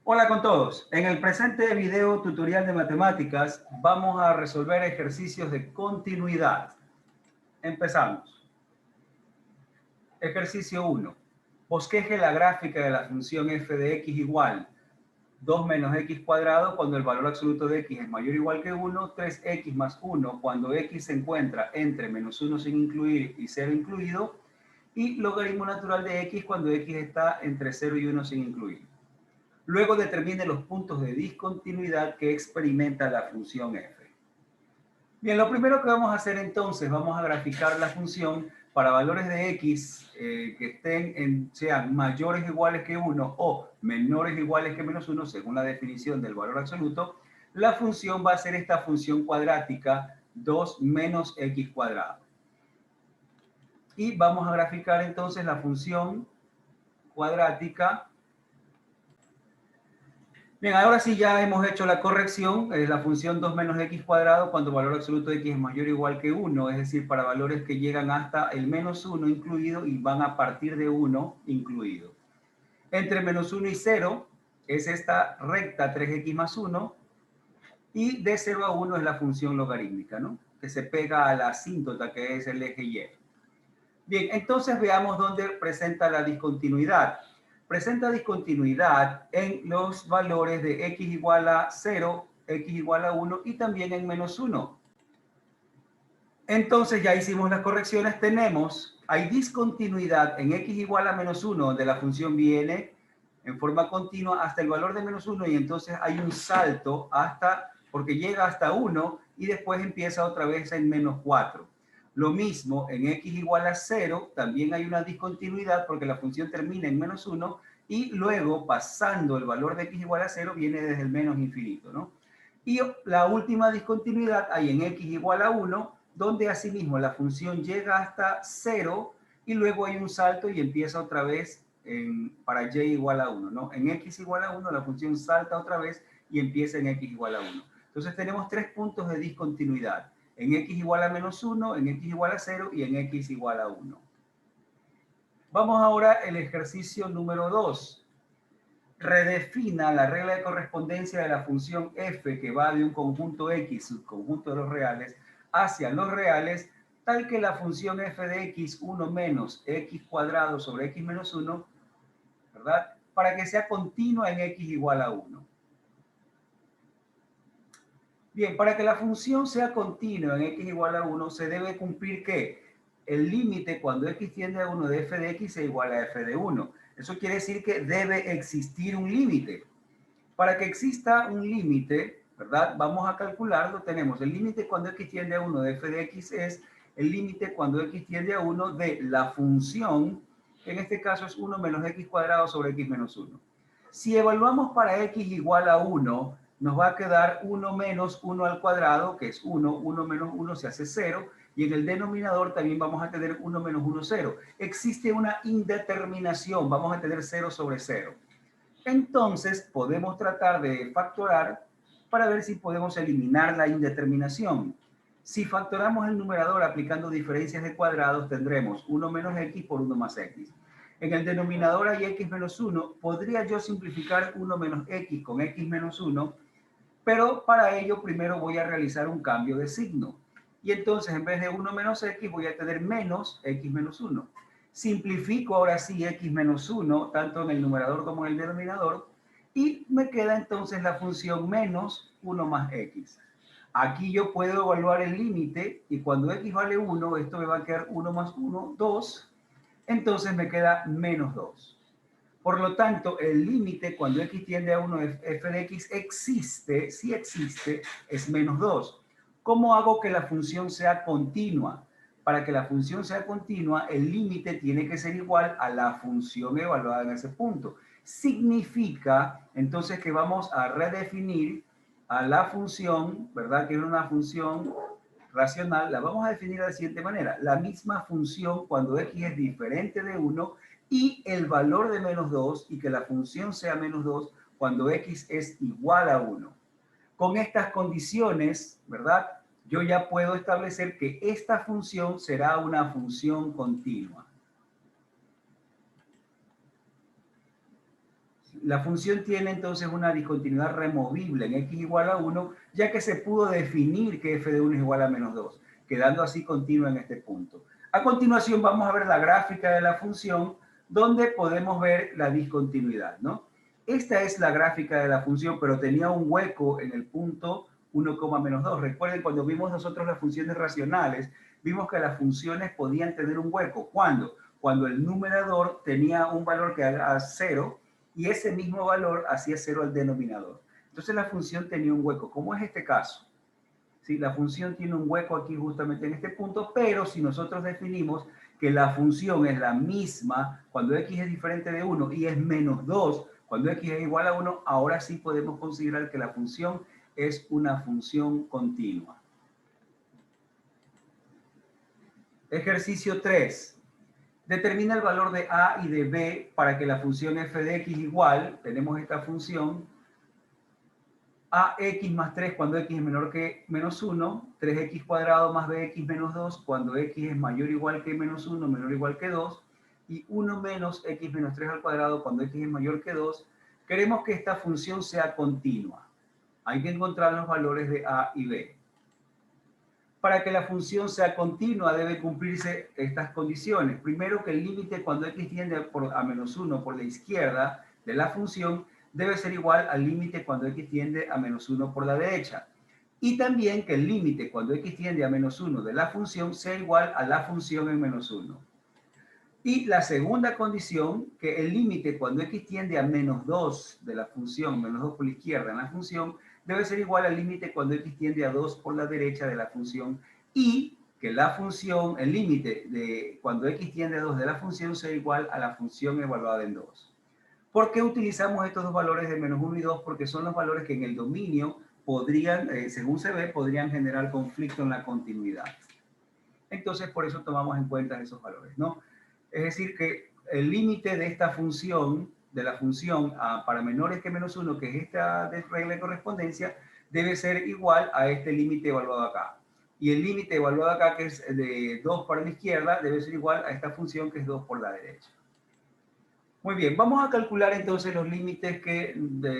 Hola con todos. En el presente video tutorial de matemáticas vamos a resolver ejercicios de continuidad. Empezamos. Ejercicio 1. Bosqueje la gráfica de la función f de x igual 2 menos x cuadrado cuando el valor absoluto de x es mayor o igual que 1, 3x más 1 cuando x se encuentra entre menos 1 sin incluir y 0 incluido, y logaritmo natural de x cuando x está entre 0 y 1 sin incluir. Luego determine los puntos de discontinuidad que experimenta la función f. Bien, lo primero que vamos a hacer entonces, vamos a graficar la función para valores de x que sean mayores o iguales que 1 o menores o iguales que menos 1, según la definición del valor absoluto. La función va a ser esta función cuadrática 2 menos x cuadrado. Y vamos a graficar entonces la función cuadrática. Bien, ahora sí ya hemos hecho la corrección, es la función 2 menos x cuadrado cuando el valor absoluto de x es mayor o igual que 1, es decir, para valores que llegan hasta el menos 1 incluido y van a partir de 1 incluido. Entre menos 1 y 0 es esta recta 3x más 1, y de 0 a 1 es la función logarítmica, ¿no? Que se pega a la asíntota, que es el eje y. Bien, entonces veamos dónde presenta la discontinuidad. Presenta discontinuidad en los valores de x igual a 0, x igual a 1 y también en menos 1. Entonces ya hicimos las correcciones, hay discontinuidad en x igual a menos 1, donde la función viene en forma continua hasta el valor de menos 1 y entonces hay un salto porque llega hasta 1 y después empieza otra vez en menos 4. Lo mismo en x igual a 0, también hay una discontinuidad porque la función termina en menos 1 y luego pasando el valor de x igual a 0 viene desde el menos infinito, ¿no? Y la última discontinuidad hay en x igual a 1, donde asimismo la función llega hasta 0 y luego hay un salto y empieza otra vez para y igual a 1, ¿no? En x igual a 1 la función salta otra vez y empieza en x igual a 1. Entonces tenemos tres puntos de discontinuidad: en x igual a menos 1, en x igual a 0 y en x igual a 1. Vamos ahora al ejercicio número 2. Redefina la regla de correspondencia de la función f que va de un conjunto x, subconjunto de los reales, hacia los reales, tal que la función f de x, 1 menos x cuadrado sobre x menos 1, ¿verdad? Para que sea continua en x igual a 1. Bien, para que la función sea continua en x igual a 1, se debe cumplir que el límite cuando x tiende a 1 de f de x es igual a f de 1. Eso quiere decir que debe existir un límite. Para que exista un límite, ¿verdad? Vamos a calcularlo. Tenemos el límite cuando x tiende a 1 de f de x es el límite cuando x tiende a 1 de la función, que en este caso es 1 menos x cuadrado sobre x menos 1. Si evaluamos para x igual a 1, nos va a quedar 1 menos 1 al cuadrado, que es 1, 1 menos 1 se hace 0, y en el denominador también vamos a tener 1 menos 1, 0. Existe una indeterminación, vamos a tener 0 sobre 0. Entonces podemos tratar de factorar para ver si podemos eliminar la indeterminación. Si factoramos el numerador aplicando diferencias de cuadrados, tendremos 1 menos x por 1 más x. En el denominador hay x menos 1. Podría yo simplificar 1 menos x con x menos 1, pero para ello primero voy a realizar un cambio de signo. Y entonces en vez de 1 menos x voy a tener menos x menos 1. Simplifico ahora sí x menos 1, tanto en el numerador como en el denominador, y me queda entonces la función menos 1 más x. Aquí yo puedo evaluar el límite y cuando x vale 1, esto me va a quedar 1 más 1, 2, entonces me queda menos 2. Por lo tanto, el límite cuando x tiende a 1 f de x existe, sí existe, es menos 2. ¿Cómo hago que la función sea continua? Para que la función sea continua, el límite tiene que ser igual a la función evaluada en ese punto. Significa, entonces, que vamos a redefinir a la función, ¿verdad? Que es una función racional, la vamos a definir de la siguiente manera. La misma función cuando x es diferente de 1 y el valor de menos 2 y que la función sea menos 2 cuando x es igual a 1. Con estas condiciones, ¿verdad? Yo ya puedo establecer que esta función será una función continua. La función tiene entonces una discontinuidad removible en x igual a 1, ya que se pudo definir que f de 1 es igual a menos 2, quedando así continua en este punto. A continuación vamos a ver la gráfica de la función, donde podemos ver la discontinuidad, ¿no? Esta es la gráfica de la función, pero tenía un hueco en el punto 1,-2. Recuerden, cuando vimos nosotros las funciones racionales, vimos que las funciones podían tener un hueco. ¿Cuándo? Cuando el numerador tenía un valor que era 0 y ese mismo valor hacía 0 al denominador. Entonces la función tenía un hueco, como es este caso. ¿Sí? La función tiene un hueco aquí justamente en este punto, pero si nosotros definimos que la función es la misma cuando x es diferente de 1 y es menos 2 cuando x es igual a 1, ahora sí podemos considerar que la función es una función continua. Ejercicio 3. Determina el valor de a y de b para que la función f de x igual, tenemos esta función, ax más 3 cuando x es menor que menos 1, 3x cuadrado más bx menos 2 cuando x es mayor o igual que menos 1, menor o igual que 2, y 1 menos x menos 3 al cuadrado cuando x es mayor que 2. Queremos que esta función sea continua. Hay que encontrar los valores de a y b. Para que la función sea continua debe cumplirse estas condiciones. Primero, que el límite cuando x tiende a menos 1 por la izquierda de la función debe ser igual al límite cuando x tiende a menos 1 por la derecha. Y también que el límite cuando x tiende a menos 1 de la función sea igual a la función en menos 1. Y la segunda condición, que el límite cuando x tiende a menos 2 de la función, menos 2 por la izquierda en la función, debe ser igual al límite cuando x tiende a 2 por la derecha de la función, y que la función, el límite de cuando x tiende a 2 de la función sea igual a la función evaluada en 2. ¿Por qué utilizamos estos dos valores de menos 1 y 2? Porque son los valores que en el dominio podrían, según se ve, podrían generar conflicto en la continuidad. Entonces, por eso tomamos en cuenta esos valores, ¿no? Es decir, que el límite de esta función, de la función para menores que menos 1, que es esta regla de correspondencia, debe ser igual a este límite evaluado acá. Y el límite evaluado acá, que es de 2 para la izquierda, debe ser igual a esta función, que es 2 por la derecha. Muy bien, vamos a calcular entonces los límites que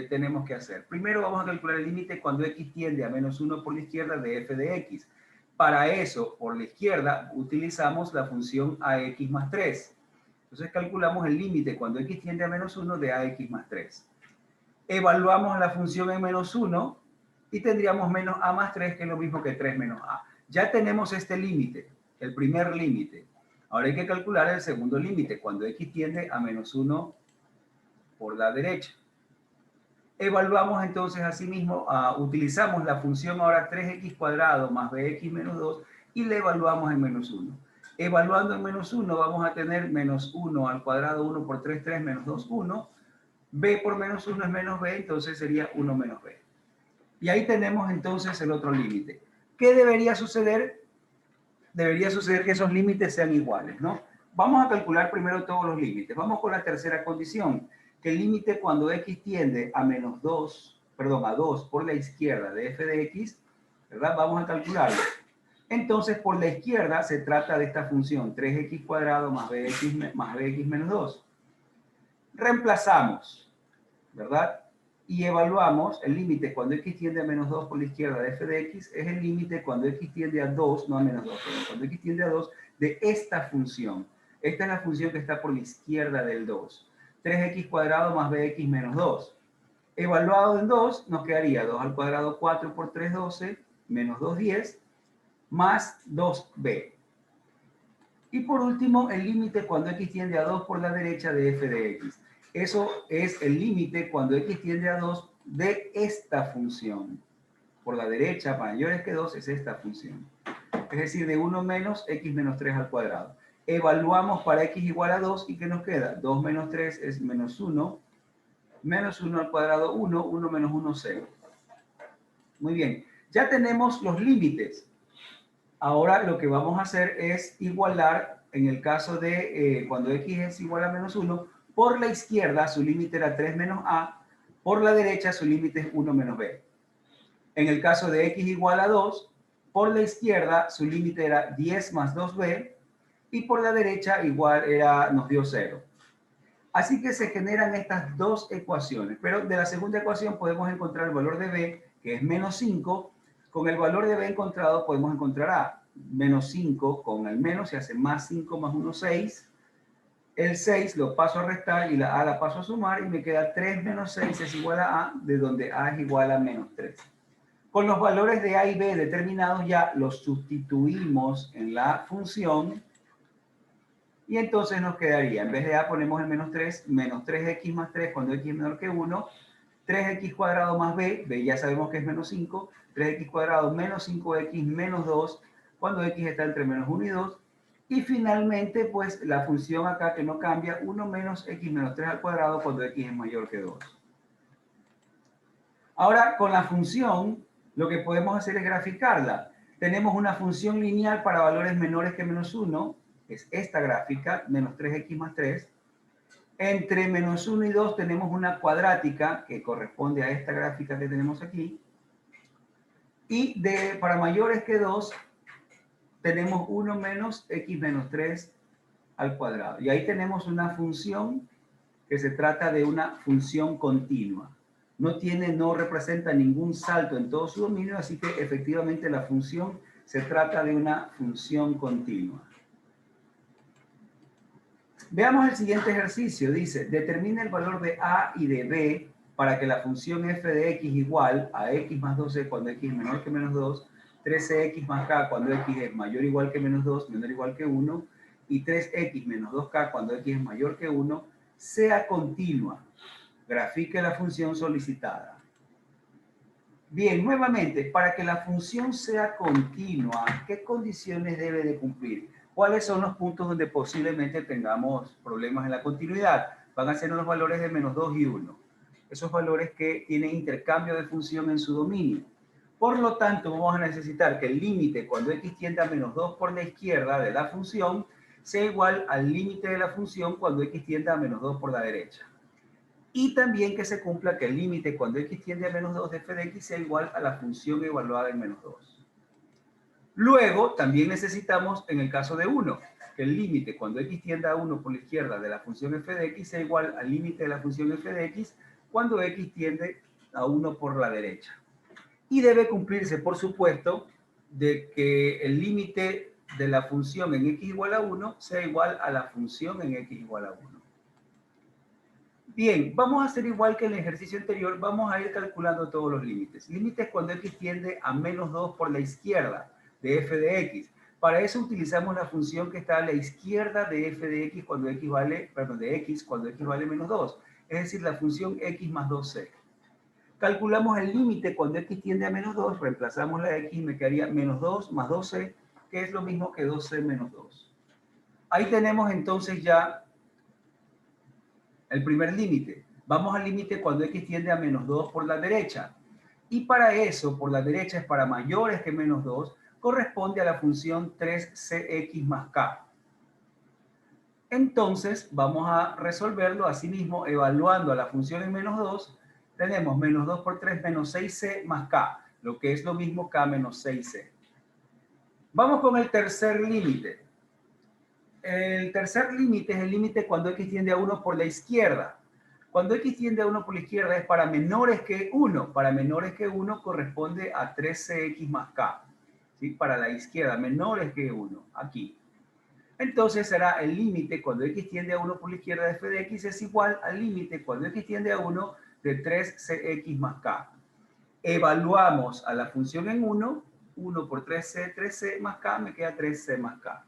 tenemos que hacer. Primero vamos a calcular el límite cuando x tiende a menos 1 por la izquierda de f de x. Para eso, por la izquierda, utilizamos la función ax más 3. Entonces calculamos el límite cuando x tiende a menos 1 de ax más 3. Evaluamos la función en menos 1 y tendríamos menos a más 3, que es lo mismo que 3 menos a. Ya tenemos este límite, el primer límite. Ahora hay que calcular el segundo límite, cuando x tiende a menos 1 por la derecha. Evaluamos entonces asimismo, utilizamos la función ahora 3x cuadrado más bx menos 2 y le evaluamos en menos 1. Evaluando en menos 1 vamos a tener menos 1 al cuadrado, 1 por 3, 3, menos 2, 1. B por menos 1 es menos b, entonces sería 1 menos b. Y ahí tenemos entonces el otro límite. ¿Qué debería suceder? Debería suceder que esos límites sean iguales, ¿no? Vamos a calcular primero todos los límites. Vamos con la tercera condición, que el límite cuando x tiende a menos 2, perdón, a 2 por la izquierda de f de x, ¿verdad? Vamos a calcularlo. Entonces, por la izquierda se trata de esta función, 3x cuadrado más bx menos 2. Reemplazamos, ¿verdad? Y evaluamos el límite cuando x tiende a menos 2 por la izquierda de f de x, es el límite cuando x tiende a 2, no a menos 2, pero cuando x tiende a 2 de esta función. Esta es la función que está por la izquierda del 2. 3x cuadrado más bx menos 2. Evaluado en 2, nos quedaría 2 al cuadrado 4 por 3, 12, menos 2, 10, más 2b. Y por último, el límite cuando x tiende a 2 por la derecha de f de x. Eso es el límite cuando x tiende a 2 de esta función. Por la derecha, mayores que 2, es esta función. Es decir, de 1 menos x menos 3 al cuadrado. Evaluamos para x igual a 2 y ¿qué nos queda? 2 menos 3 es menos 1. Menos 1 al cuadrado, 1. 1 menos 1, 0. Muy bien. Ya tenemos los límites. Ahora lo que vamos a hacer es igualar, en el caso de cuando x es igual a menos 1, por la izquierda su límite era 3 menos a, por la derecha su límite es 1 menos b. En el caso de x igual a 2, por la izquierda su límite era 10 más 2b y por la derecha igual nos dio 0. Así que se generan estas dos ecuaciones, pero de la segunda ecuación podemos encontrar el valor de b, que es menos 5. Con el valor de b encontrado podemos encontrar a. Menos 5 con el menos se hace más 5 más 1, 6. El 6 lo paso a restar y la a la paso a sumar y me queda 3 menos 6 es igual a a, de donde a es igual a menos 3. Con los valores de a y b determinados ya los sustituimos en la función y entonces nos quedaría, en vez de a ponemos el menos 3, menos 3x más 3 cuando x es menor que 1, 3x cuadrado más b ya sabemos que es menos 5, 3x cuadrado menos 5x menos 2 cuando x está entre menos 1 y 2. Y finalmente, pues la función acá que no cambia, 1 menos x menos 3 al cuadrado cuando x es mayor que 2. Ahora, con la función, lo que podemos hacer es graficarla. Tenemos una función lineal para valores menores que menos 1, es esta gráfica, menos 3x más 3. Entre menos 1 y 2 tenemos una cuadrática que corresponde a esta gráfica que tenemos aquí. Y para mayores que 2 tenemos 1 menos x menos 3 al cuadrado. Y ahí tenemos una función que se trata de una función continua. No representa ningún salto en todo su dominio, así que efectivamente la función se trata de una función continua. Veamos el siguiente ejercicio. Dice, determina el valor de a y de b para que la función f de x igual a x más 12 cuando x es menor que menos 2, 13x más k cuando x es mayor o igual que menos 2, menor o igual que 1, y 3x menos 2k cuando x es mayor que 1, sea continua. Grafique la función solicitada. Bien, nuevamente, para que la función sea continua, ¿qué condiciones debe de cumplir? ¿Cuáles son los puntos donde posiblemente tengamos problemas en la continuidad? Van a ser los valores de menos 2 y 1. Esos valores que tienen intercambio de función en su dominio. Por lo tanto, vamos a necesitar que el límite cuando x tiende a menos 2 por la izquierda de la función sea igual al límite de la función cuando x tiende a menos 2 por la derecha. Y también que se cumpla que el límite cuando x tiende a menos 2 de f de x sea igual a la función evaluada en menos 2. Luego, también necesitamos, en el caso de 1, que el límite cuando x tiende a 1 por la izquierda de la función f de x sea igual al límite de la función f de x cuando x tiende a 1 por la derecha. Y debe cumplirse, por supuesto, de que el límite de la función en x igual a 1 sea igual a la función en x igual a 1. Bien, vamos a hacer igual que en el ejercicio anterior, vamos a ir calculando todos los límites. Límites cuando x tiende a menos 2 por la izquierda de f de x. Para eso utilizamos la función que está a la izquierda de f de x cuando x vale, perdón, de x cuando x vale menos 2. Es decir, la función x más 2c. Calculamos el límite cuando x tiende a menos 2, reemplazamos la x y me quedaría menos 2 más 2c, que es lo mismo que 2c menos 2. Ahí tenemos entonces ya el primer límite. Vamos al límite cuando x tiende a menos 2 por la derecha. Y para eso, por la derecha es para mayores que menos 2, corresponde a la función 3cx más k. Entonces, vamos a resolverlo así mismo, evaluando a la función en menos 2. Tenemos menos 2 por 3 menos 6c más k, lo que es lo mismo k menos 6c. Vamos con el tercer límite. El tercer límite es el límite cuando x tiende a 1 por la izquierda. Cuando x tiende a 1 por la izquierda es para menores que 1. Para menores que 1 corresponde a 13x más k. ¿Sí? Para la izquierda, menores que 1. Aquí. Entonces será el límite cuando x tiende a 1 por la izquierda de f de x es igual al límite cuando x tiende a 1 de 3cx más k. Evaluamos a la función en 1. 1 por 3c, 3c más k, me queda 3c más k.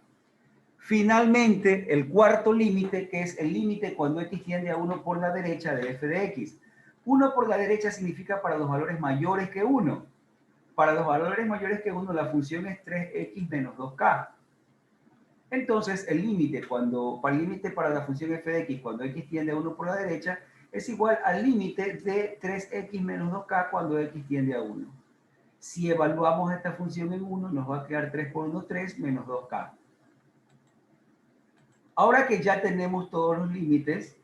Finalmente, el cuarto límite, que es el límite cuando x tiende a 1 por la derecha de f de x. 1 por la derecha significa para los valores mayores que 1. Para los valores mayores que 1, la función es 3x menos 2k. Entonces, el límite para la función f de x cuando x tiende a 1 por la derecha es igual al límite de 3x menos 2k cuando x tiende a 1. Si evaluamos esta función en 1, nos va a quedar 3 por 1, 3 menos 2k. Ahora que ya tenemos todos los límites,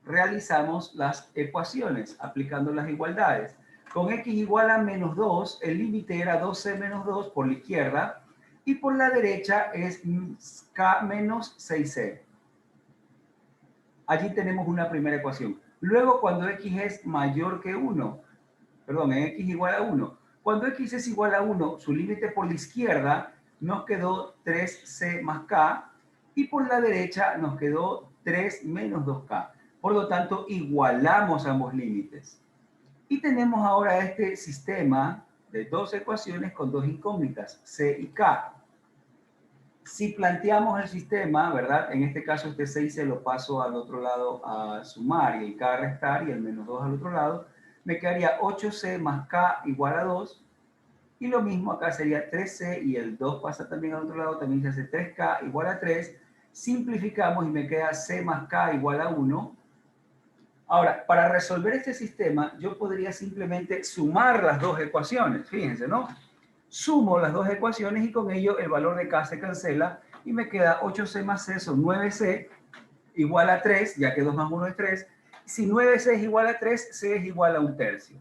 realizamos las ecuaciones aplicando las igualdades. Con x igual a menos 2, el límite era 2c menos 2 por la izquierda y por la derecha es k menos 6c. Allí tenemos una primera ecuación. Luego, cuando x es mayor que 1, perdón, en x igual a 1, cuando x es igual a 1, su límite por la izquierda nos quedó 3c más k y por la derecha nos quedó 3 menos 2k. Por lo tanto, igualamos ambos límites. Y tenemos ahora este sistema de dos ecuaciones con dos incógnitas, c y k. Si planteamos el sistema, ¿verdad? En este caso este 6 se lo paso al otro lado a sumar y el k a restar y el menos 2 al otro lado, me quedaría 8c más k igual a 2. Y lo mismo acá sería 3c y el 2 pasa también al otro lado, también se hace 3k igual a 3. Simplificamos y me queda c más k igual a 1. Ahora, para resolver este sistema, yo podría simplemente sumar las dos ecuaciones, fíjense, ¿no? Sumo las dos ecuaciones y con ello el valor de k se cancela y me queda 8c más c son 9c igual a 3, ya que 2 más 1 es 3. Si 9c es igual a 3, c es igual a 1/3.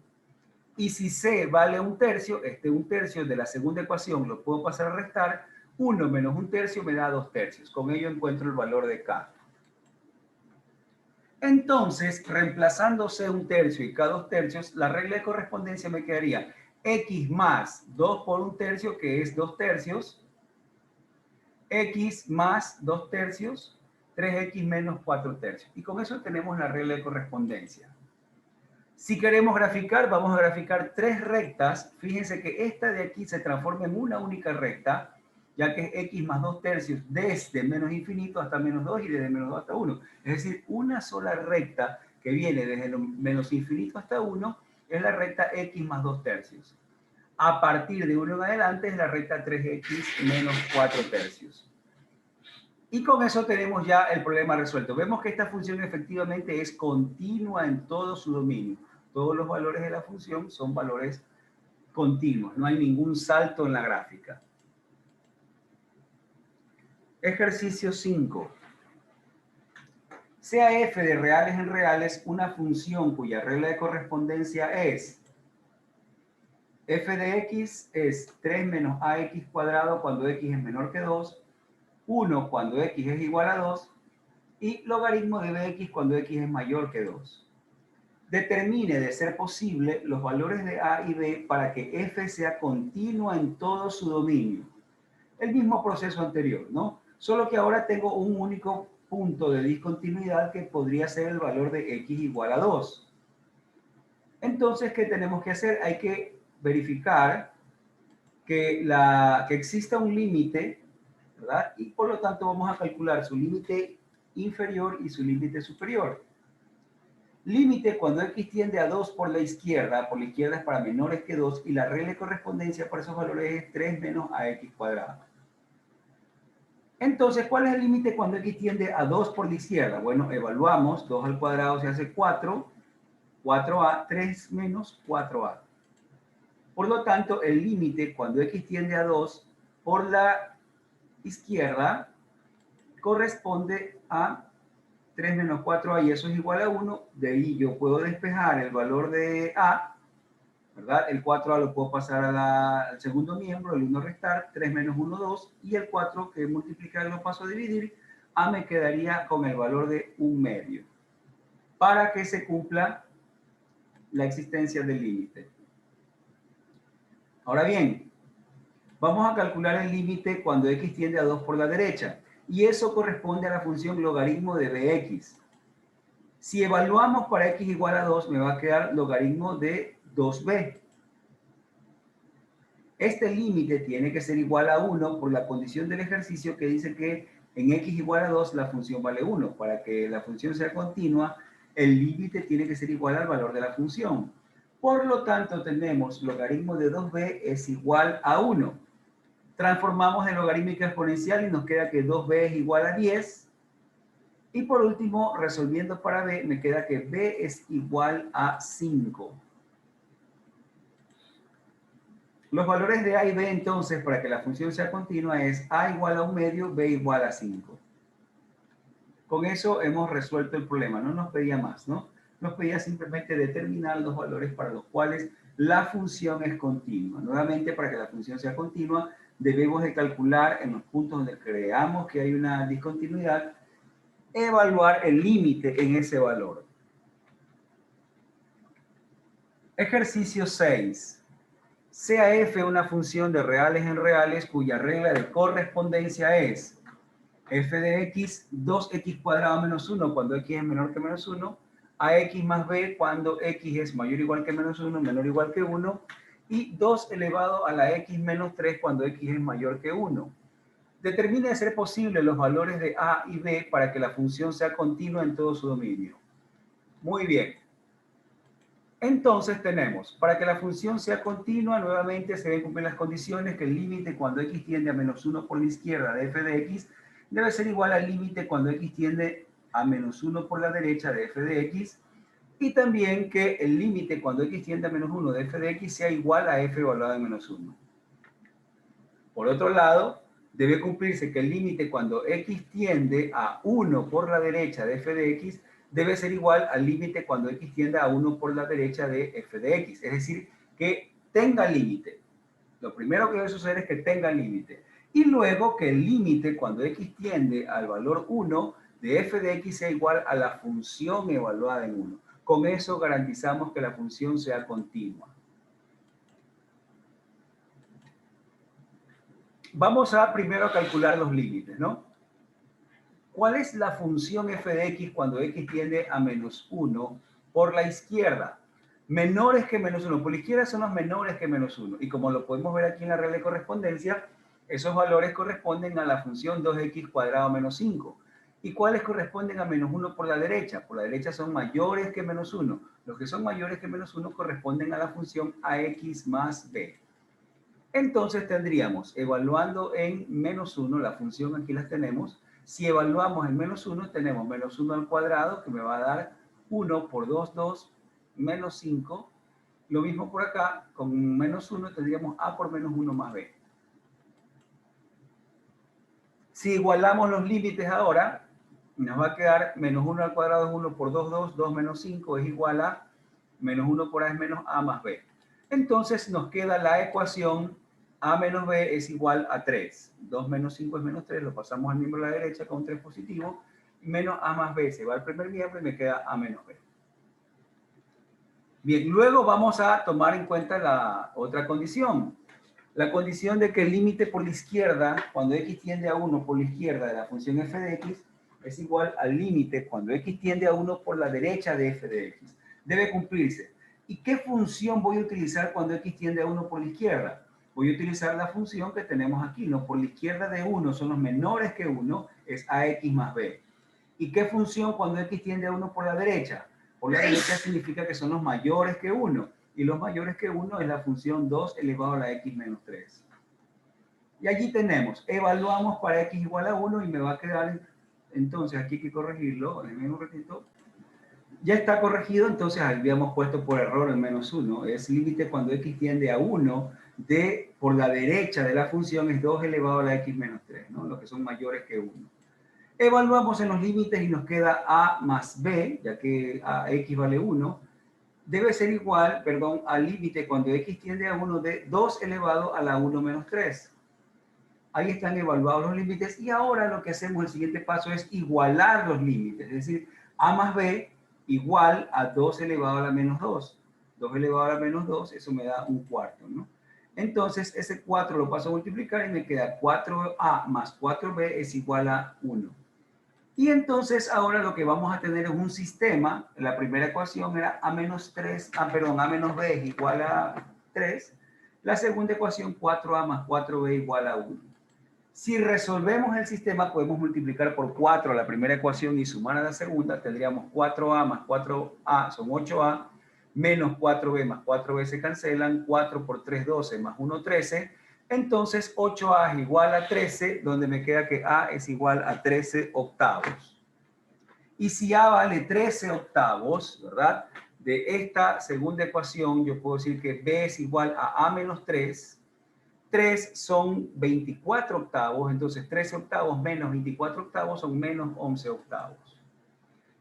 Y si c vale 1/3, este 1/3 de la segunda ecuación lo puedo pasar a restar. 1 menos 1/3 me da 2/3. Con ello encuentro el valor de k. Entonces, reemplazando c 1/3 y k 2/3, la regla de correspondencia me quedaría x más 2 por 1/3, que es 2/3, x más 2/3, 3x menos 4/3. Y con eso tenemos la regla de correspondencia. Si queremos graficar, vamos a graficar tres rectas. Fíjense que esta de aquí se transforma en una única recta, ya que es x más 2/3 desde menos infinito hasta menos 2 y desde menos 2 hasta 1. Es decir, una sola recta que viene desde menos infinito hasta 1 es la recta x más 2/3. A partir de 1 en adelante es la recta 3x menos 4/3. Y con eso tenemos ya el problema resuelto. Vemos que esta función efectivamente es continua en todo su dominio. Todos los valores de la función son valores continuos. No hay ningún salto en la gráfica. Ejercicio 5. Sea f de reales en reales una función cuya regla de correspondencia es f de x es 3 menos ax cuadrado cuando x es menor que 2, 1 cuando x es igual a 2 y logaritmo de bx cuando x es mayor que 2. Determine, de ser posible, los valores de a y b para que f sea continua en todo su dominio. El mismo proceso anterior, ¿no? Solo que ahora tengo un único punto de discontinuidad que podría ser el valor de x igual a 2. Entonces, ¿qué tenemos que hacer? Hay que verificar que exista un límite, ¿verdad? Y por lo tanto vamos a calcular su límite inferior y su límite superior. Límite cuando x tiende a 2 por la izquierda es para menores que 2 y la regla de correspondencia para esos valores es 3 menos ax cuadrado. Entonces, ¿cuál es el límite cuando x tiende a 2 por la izquierda? Bueno, evaluamos, 2 al cuadrado se hace 4, 4a, 3 menos 4a. Por lo tanto, el límite cuando x tiende a 2 por la izquierda corresponde a 3 menos 4a y eso es igual a 1. De ahí yo puedo despejar el valor de a, ¿verdad? El 4a lo puedo pasar al segundo miembro, el 1 restar, 3 menos 1, 2, y el 4 que multiplicar lo paso a dividir, a me quedaría con el valor de 1/2, para que se cumpla la existencia del límite. Ahora bien, vamos a calcular el límite cuando x tiende a 2 por la derecha, y eso corresponde a la función logaritmo de bx. Si evaluamos para x igual a 2, me va a quedar logaritmo de 2b. Este límite tiene que ser igual a 1 por la condición del ejercicio que dice que en x igual a 2 la función vale 1. Para que la función sea continua, el límite tiene que ser igual al valor de la función. Por lo tanto, tenemos logaritmo de 2b es igual a 1. Transformamos en logarítmica exponencial y nos queda que 2b es igual a 10. Y por último, resolviendo para b, me queda que b es igual a 5. Los valores de a y b, entonces, para que la función sea continua, es a igual a 1/2, b igual a 5. Con eso hemos resuelto el problema. No nos pedía más, ¿no? Nos pedía simplemente determinar los valores para los cuales la función es continua. Nuevamente, para que la función sea continua, debemos de calcular en los puntos donde creamos que hay una discontinuidad evaluar el límite en ese valor. Ejercicio 6. Sea f una función de reales en reales cuya regla de correspondencia es f de x, 2x cuadrado menos 1 cuando x es menor que menos 1, ax más b cuando x es mayor o igual que menos 1, menor o igual que 1, y 2 elevado a la x menos 3 cuando x es mayor que 1. Determine de ser posible los valores de a y b para que la función sea continua en todo su dominio. Muy bien. Entonces tenemos, para que la función sea continua, nuevamente se deben cumplir las condiciones que el límite cuando x tiende a menos 1 por la izquierda de f de x debe ser igual al límite cuando x tiende a menos 1 por la derecha de f de x, y también que el límite cuando x tiende a menos 1 de f de x sea igual a f evaluado en menos 1. Por otro lado, debe cumplirse que el límite cuando x tiende a 1 por la derecha de f de x debe ser igual al límite cuando x tiende a 1 por la derecha de f de x. Es decir, que tenga límite. Lo primero que debe suceder es que tenga límite. Y luego que el límite cuando x tiende al valor 1 de f de x sea igual a la función evaluada en 1. Con eso garantizamos que la función sea continua. Vamos a primero calcular los límites, ¿no? ¿Cuál es la función f de x cuando x tiende a menos 1 por la izquierda? Menores que menos 1. Por la izquierda son los menores que menos 1. Y como lo podemos ver aquí en la regla de correspondencia, esos valores corresponden a la función 2x cuadrado menos 5. ¿Y cuáles corresponden a menos 1 por la derecha? Por la derecha son mayores que menos 1. Los que son mayores que menos 1 corresponden a la función ax más b. Entonces tendríamos, evaluando en menos 1, la función aquí las tenemos. Si evaluamos en menos 1, tenemos menos 1 al cuadrado, que me va a dar 1 por 2, 2, menos 5. Lo mismo por acá, con menos 1 tendríamos a por menos 1 más b. Si igualamos los límites ahora, nos va a quedar menos 1 al cuadrado es 1 por 2, 2, 2 menos 5 es igual a menos 1 por a es menos a más b. Entonces nos queda la ecuación a menos b es igual a 3. 2 menos 5 es menos 3, lo pasamos al miembro de la derecha con 3 positivo, menos a más b se va al primer miembro y me queda a menos b. Bien, luego vamos a tomar en cuenta la otra condición. La condición de que el límite por la izquierda, cuando x tiende a 1 por la izquierda de la función f de x, es igual al límite cuando x tiende a 1 por la derecha de f de x. Debe cumplirse. ¿Y qué función voy a utilizar cuando x tiende a 1 por la izquierda? Voy a utilizar la función que tenemos aquí, ¿no? Por la izquierda de 1 son los menores que 1, es ax más b. ¿Y qué función cuando x tiende a 1 por la derecha? Por la derecha significa que son los mayores que 1. Y los mayores que 1 es la función 2 elevado a la x menos 3. Y allí tenemos, evaluamos para x igual a 1 y me va a quedar, entonces aquí hay que corregirlo, déjenme un ratito. Ya está corregido, entonces habíamos puesto por error el menos 1. Es límite cuando x tiende a 1 de, por la derecha de la función es 2 elevado a la x menos 3, ¿no? Los que son mayores que 1. Evaluamos en los límites y nos queda a más b, ya que a x vale 1, debe ser igual, perdón, al límite cuando x tiende a 1 de 2 elevado a la 1 menos 3. Ahí están evaluados los límites y ahora lo que hacemos, el siguiente paso es igualar los límites, es decir, a más b igual a 2 elevado a la menos 2. 2 elevado a la menos 2, eso me da un cuarto, ¿no? Entonces, ese 4 lo paso a multiplicar y me queda 4a más 4b es igual a 1. Y entonces ahora lo que vamos a tener es un sistema. La primera ecuación era a menos 3, a menos b es igual a 3. La segunda ecuación 4a más 4b igual a 1. Si resolvemos el sistema podemos multiplicar por 4 la primera ecuación y sumar a la segunda. Tendríamos 4a más 4a son 8a, menos 4b más 4b se cancelan, 4 por 3, 12 más 1, 13. Entonces 8a es igual a 13, donde me queda que a es igual a 13 octavos. Y si a vale 13 octavos, ¿verdad? De esta segunda ecuación yo puedo decir que b es igual a menos 3. 3 son 24 octavos, entonces 13 octavos menos 24 octavos son menos 11 octavos.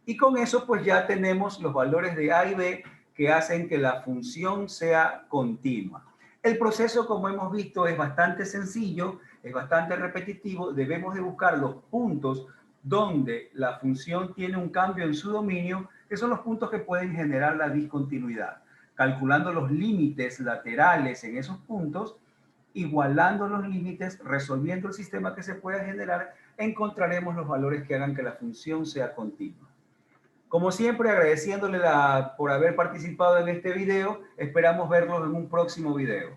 Y con eso pues ya tenemos los valores de a y b que hacen que la función sea continua. El proceso, como hemos visto, es bastante sencillo, es bastante repetitivo. Debemos de buscar los puntos donde la función tiene un cambio en su dominio, que son los puntos que pueden generar la discontinuidad. Calculando los límites laterales en esos puntos, igualando los límites, resolviendo el sistema que se pueda generar, encontraremos los valores que hagan que la función sea continua. Como siempre, agradeciéndole por haber participado en este video, esperamos verlos en un próximo video.